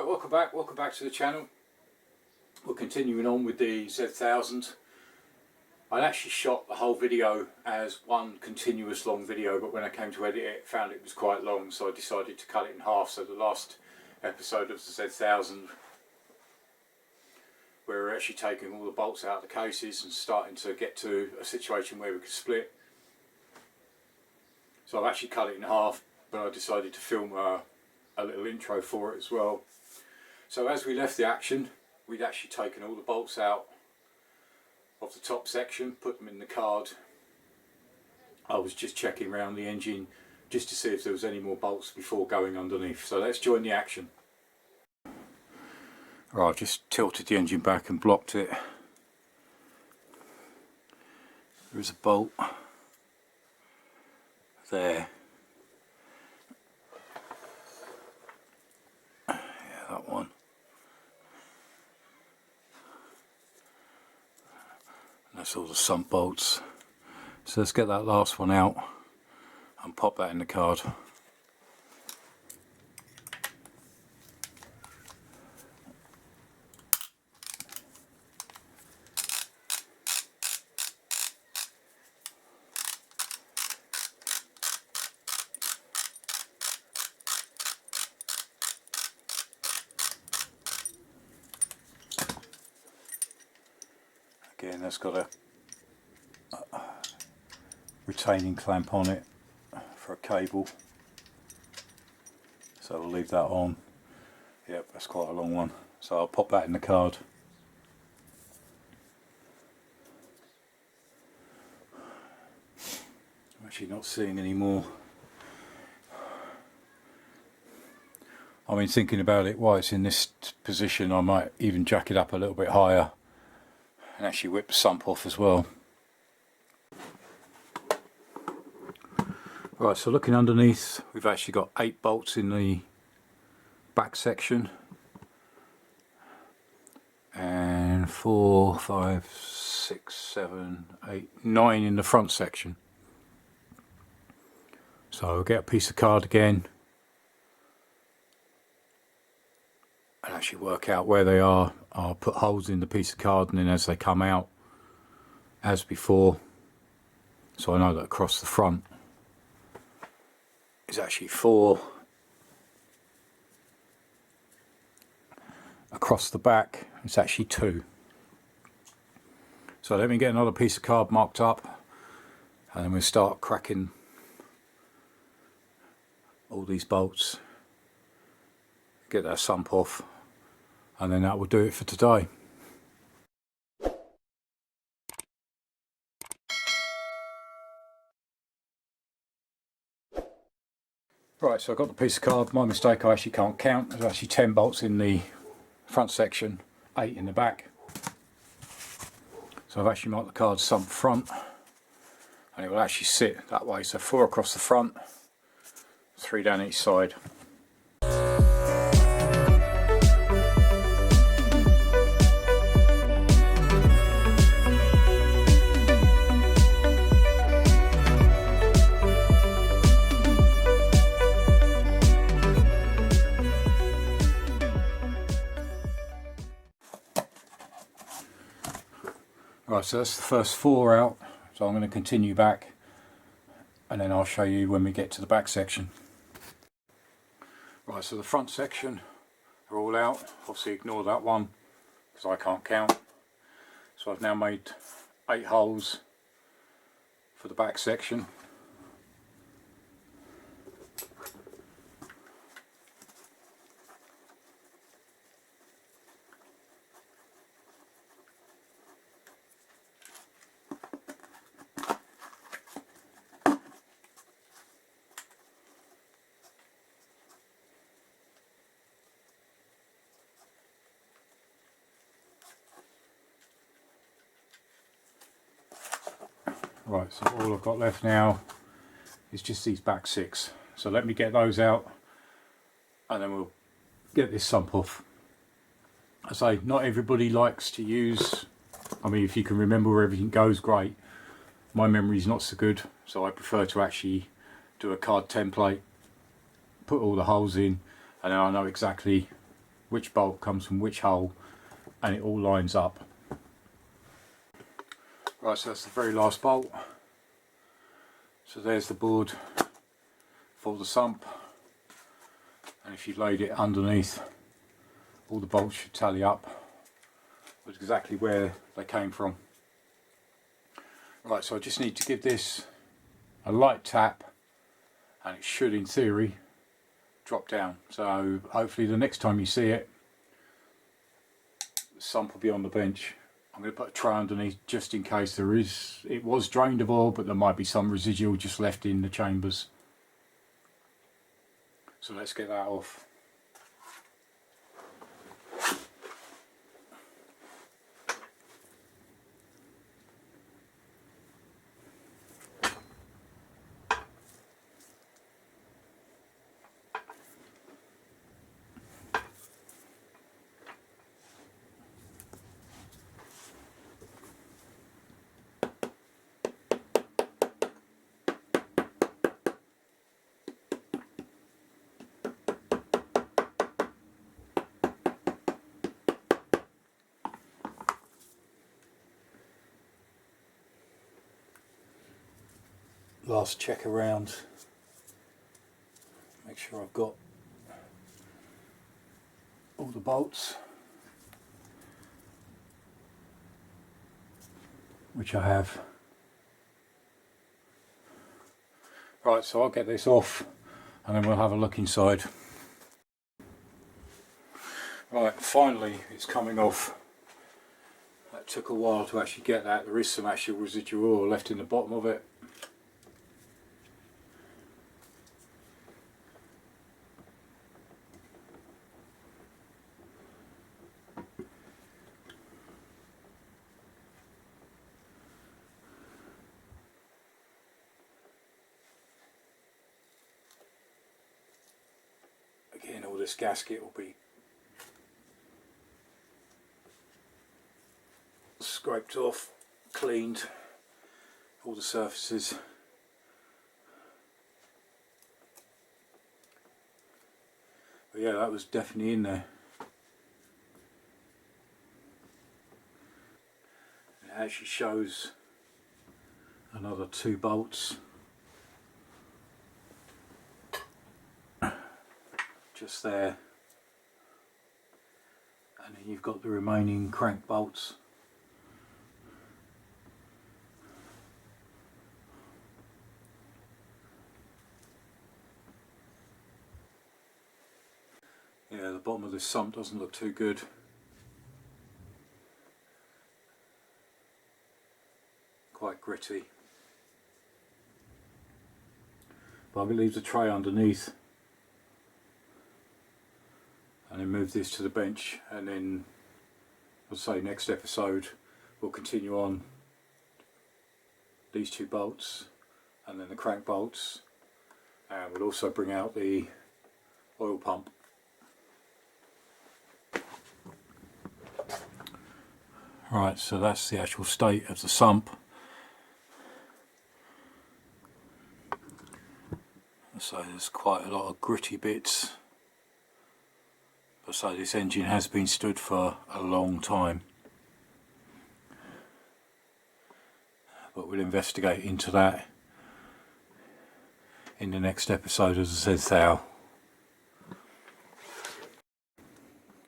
Right, welcome back to the channel. We're continuing on with the Z1000. I actually shot the whole video as one continuous long video, but when I came to edit it, found it was quite long, so I decided to cut it in half. So the last episode of the Z1000, where we're actually taking all the bolts out of the cases and starting to get to a situation where we could split. So I've actually cut it in half, but I decided to film a little intro for it as well. So as we left the action, we'd actually taken all the bolts out of the top section, put them in the card. I was just checking around the engine just to see if there was any more bolts before going underneath. So let's join the action. Right, I've just tilted the engine back and blocked it. There's a bolt there. Yeah, that one. That's all the sump bolts. So let's get that last one out and pop that in the card. Again, that's got a retaining clamp on it for a cable, so we'll leave that on. Yep, that's quite a long one, so I'll pop that in the card. I'm actually not seeing any more. I mean, thinking about it, while it's in this position, I might even jack it up a little bit higher and actually whip the sump off as well. Right, so looking underneath, we've actually got 8 bolts in the back section and 4, 5, 6, 7, 8, 9 in the front section. So I'll get a piece of card again and actually work out where they are. I'll put holes in the piece of card, and then as they come out, as before, so I know that across the front is actually 4, across the back it's actually 2. So let me get another piece of card marked up, and then we'll start cracking all these bolts, get that sump off, and then that will do it for today. Right, so I've got the piece of card. My mistake, I actually can't count. There's actually 10 bolts in the front section, 8 in the back. So I've actually marked the card sump front, and it will actually sit that way. So 4 across the front, 3 down each side. Right, so that's the first 4 out, so I'm going to continue back and then I'll show you when we get to the back section. Right, so the front section are all out. Obviously ignore that one because I can't count. So I've now made 8 holes for the back section. Right, so all I've got left now is just these back 6. So let me get those out and then we'll get this sump off. I say not everybody likes to use, I mean, if you can remember where everything goes, great. My memory is not so good, so I prefer to actually do a card template, put all the holes in, and then I know exactly which bolt comes from which hole, and it all lines up. Right, so that's the very last bolt. So there's the board for the sump, and if you laid it underneath, all the bolts should tally up with exactly where they came from. Right, so I just need to give this a light tap and it should, in theory, drop down. So hopefully the next time you see it, the sump will be on the bench. I'm going to put a tray underneath just in case it was drained of oil, but there might be some residual just left in the chambers. So let's get that off. Last check around, make sure I've got all the bolts, which I have. Right, so I'll get this off and then we'll have a look inside. Right, finally it's coming off. That took a while to actually get that. There is some actual residual oil left in the bottom of it. Again, all this gasket will be scraped off, cleaned, all the surfaces. But yeah, that was definitely in there. It actually shows another 2 bolts just there, and then you've got the remaining crank bolts. Yeah, the bottom of this sump doesn't look too good. Quite gritty. But I'm going to leave the tray underneath and then move this to the bench, and then I'll say next episode we'll continue on these 2 bolts and then the crank bolts, and we'll also bring out the oil pump. Right, so that's the actual state of the sump. So there's quite a lot of gritty bits. So this engine has been stood for a long time. But we'll investigate into that in the next episode of the Z1000.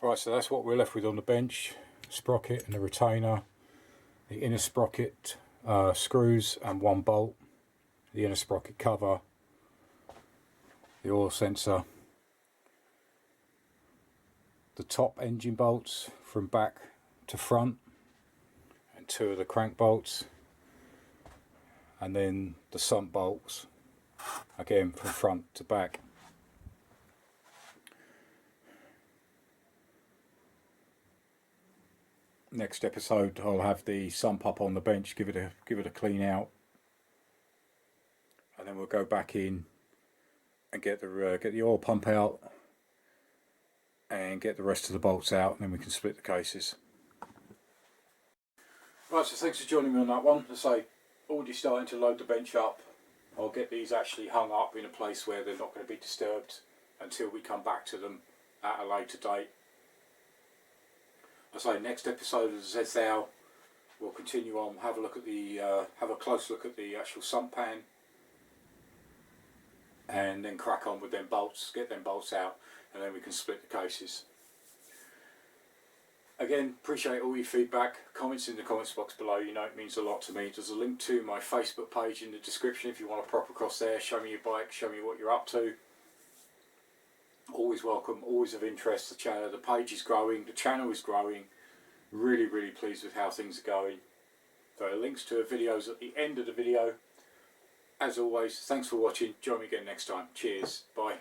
Right, so that's what we're left with on the bench. Sprocket and the retainer, the inner sprocket screws and 1 bolt, the inner sprocket cover, the oil sensor, the top engine bolts from back to front, and 2 of the crank bolts, and then the sump bolts again from front to back. Next episode I'll have the sump up on the bench, give it a clean out, and then we'll go back in and get the oil pump out and get the rest of the bolts out, and then we can split the cases. Right, so thanks for joining me on that one. As I say, already starting to load the bench up. I'll get these actually hung up in a place where they're not going to be disturbed until we come back to them at a later date. I say next episode of the Z1000, we'll continue on, have a look at the have a close look at the actual sump pan, and then crack on with them bolts, get them bolts out, and then we can split the cases. Again, appreciate all your feedback, comments in the comments box below. You know it means a lot to me. There's a link to my Facebook page in the description if you want to pop across there, show me your bike, show me what you're up to. Always welcome, always of interest. The page is growing, the channel is growing. Really pleased with how things are going. So links to videos at the end of the video. As always, thanks for watching. Join me again next time. Cheers. Bye.